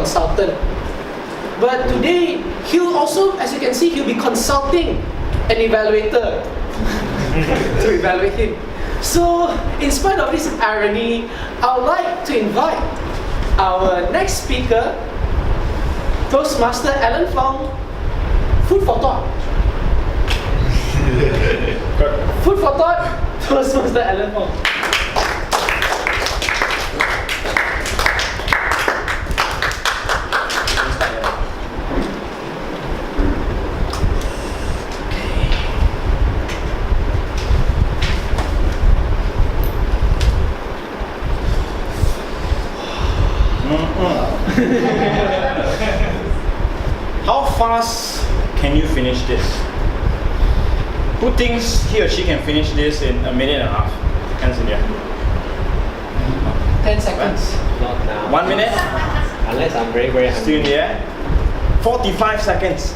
consultant. But today, he'll also, as you can see, he'll be consulting an evaluator to evaluate him. So, in spite of this irony, I would like to invite our next speaker, Toastmaster Alan Fong. Food for thought. Food for thought, Toastmaster Alan Fong. How fast can you finish this? Who thinks he or she can finish this in a minute and a half? Hands in the air. 10 seconds. Not now. 1 minute? Unless I'm very, very hungry. Still in the air? 45 seconds.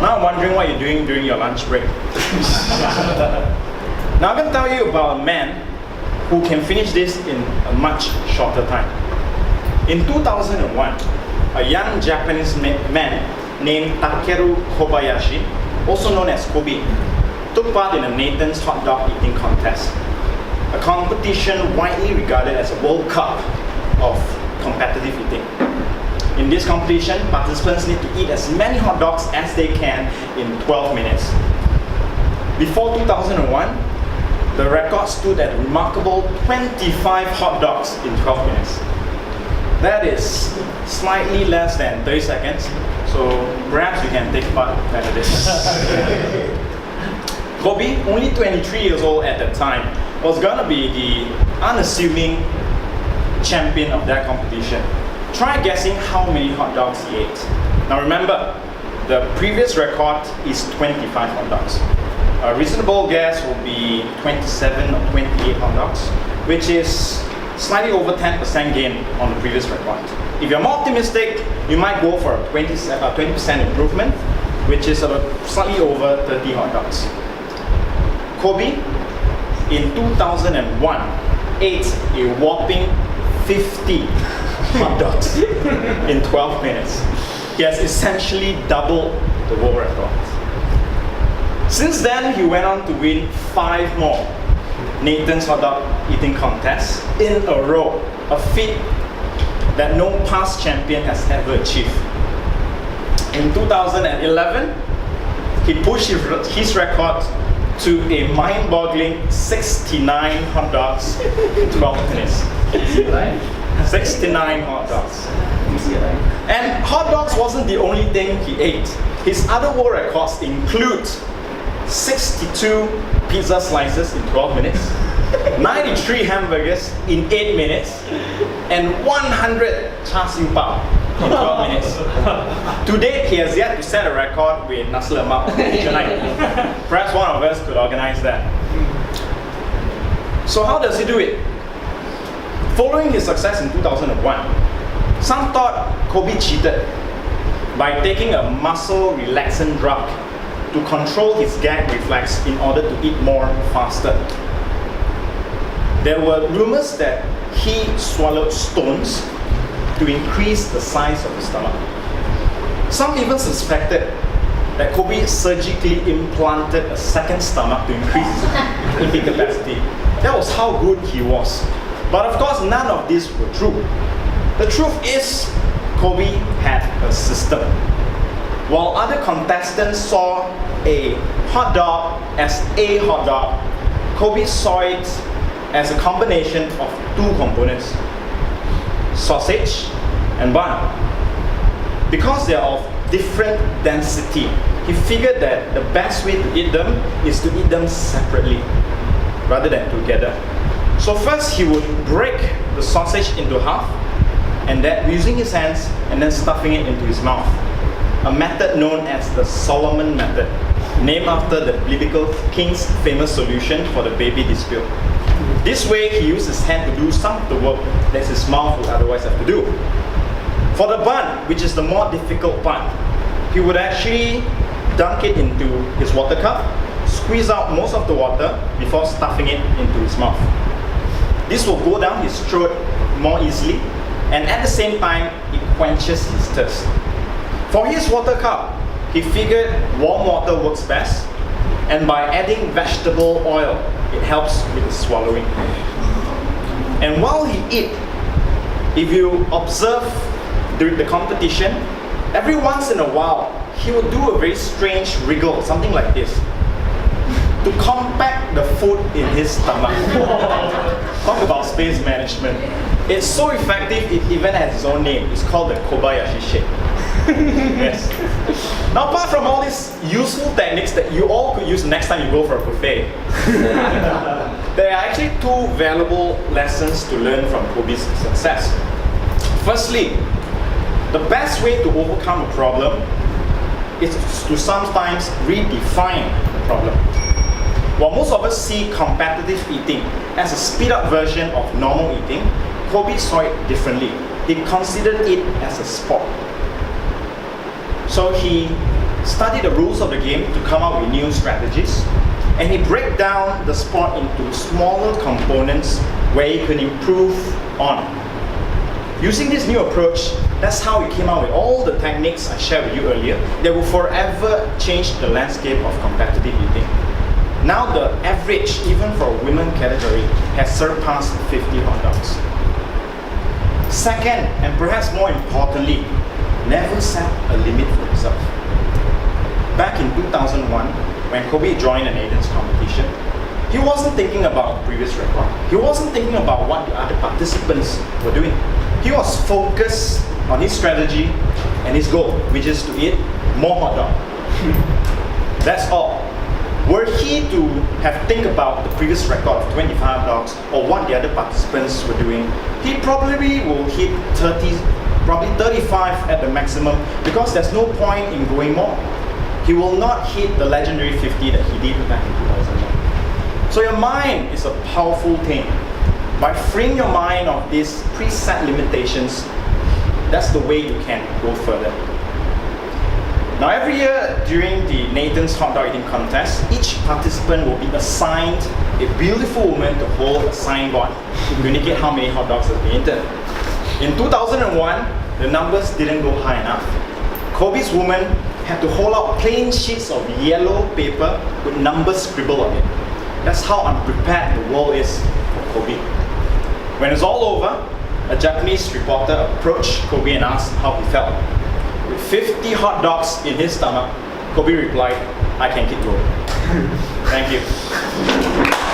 Now I'm wondering what you're doing during your lunch break. Now I'm going to tell you about a man who can finish this in a much shorter time. In 2001, a young Japanese man named Takeru Kobayashi, also known as Kobe, took part in a Nathan's hot dog eating contest, a competition widely regarded as a World Cup of competitive eating. In this competition, participants need to eat as many hot dogs as they can in 12 minutes. Before 2001, the record stood at a remarkable 25 hot dogs in 12 minutes. That is slightly less than 30 seconds, so perhaps you can take part after this. Kobe, only 23 years old at that time, was gonna be the unassuming champion of that competition. Try guessing how many hot dogs he ate. Now remember, the previous record is 25 hot dogs. A reasonable guess will be 27 or 28 hot dogs, which is slightly over 10% gain on the previous record. If you're more optimistic, you might go for a 20% improvement, which is slightly over 30 hot dogs. Kobe, in 2001, ate a whopping 50 hot dogs in 12 minutes. He has essentially doubled the world record. Since then, he went on to win 5 more Nathan's hot dog eating contests in a row, a feat that no past champion has ever achieved. In 2011, he pushed his record to a mind-boggling 69 hot dogs in 12 minutes. 69 hot dogs. And hot dogs wasn't the only thing he ate. His other world records include 62 pizza slices in 12 minutes, 93 hamburgers in 8 minutes, and 100 char siu bao in 12 minutes. To date, he has yet to set a record with nasi lemak on Asia night. Perhaps one of us could organize that. So how does he do it? Following his success in 2001, some thought Kobe cheated by taking a muscle relaxant drug to control his gag reflex in order to eat more faster. There were rumors that he swallowed stones to increase the size of his stomach. Some even suspected that Kobe surgically implanted a second stomach to increase his eating capacity. That was how good he was. But of course, none of this were true. The truth is, Kobe had a system. While other contestants saw a hot dog as a hot dog, Kobe saw it as a combination of 2 components, sausage and bun. Because they are of different density, he figured that the best way to eat them is to eat them separately rather than together. So first he would break the sausage into half, and that using his hands and then stuffing it into his mouth. A method known as the Solomon method, named after the biblical king's famous solution for the baby dispute. This way he used his hand to do some of the work that his mouth would otherwise have to do. For the bun, which is the more difficult part, he would actually dunk it into his water cup, squeeze out most of the water before stuffing it into his mouth. This will go down his throat more easily and at the same time, it quenches his thirst. For his water cup, he figured warm water works best, and by adding vegetable oil, it helps with the swallowing. And while he eat, if you observe during the competition, every once in a while, he will do a very strange wriggle, something like this, to compact the food in his stomach. Talk about space management. It's so effective, it even has its own name. It's called the Kobayashi shake. Yes. Now, apart from all these useful techniques that you all could use next time you go for a buffet, there are actually two valuable lessons to learn from Kobe's success. Firstly, the best way to overcome a problem is to sometimes redefine the problem. While most of us see competitive eating as a speed-up version of normal eating, Kobe saw it differently. He considered it as a sport. So he studied the rules of the game to come up with new strategies, and he break down the sport into smaller components where he could improve on. Using this new approach, that's how he came out with all the techniques I shared with you earlier that will forever change the landscape of competitive eating. Now the average, even for a women category, has surpassed 50 hot dogs. Second, and perhaps more importantly, never set a limit for yourself. Back in 2001, when Kobe joined an Aiden's competition, he wasn't thinking about the previous record. He wasn't thinking about what the other participants were doing. He was focused on his strategy and his goal, which is to eat more hot dog. That's all. Were he to have think about the previous record of 25 dogs or what the other participants were doing, he probably will hit 30, probably 35 at the maximum, because there's no point in going more. He will not hit the legendary 50 that he did back in 2001. So your mind is a powerful thing. By freeing your mind of these preset limitations, that's the way you can go further. Now every year during the Nathan's Hot Dog Eating Contest, each participant will be assigned a beautiful woman to hold a signboard to indicate how many hot dogs have been eaten. In 2001, the numbers didn't go high enough. Kobe's woman had to hold out plain sheets of yellow paper with numbers scribbled on it. That's how unprepared the world is for Kobe. When it's all over, a Japanese reporter approached Kobe and asked how he felt. With 50 hot dogs in his stomach, Kobe replied, "I can keep going." Thank you.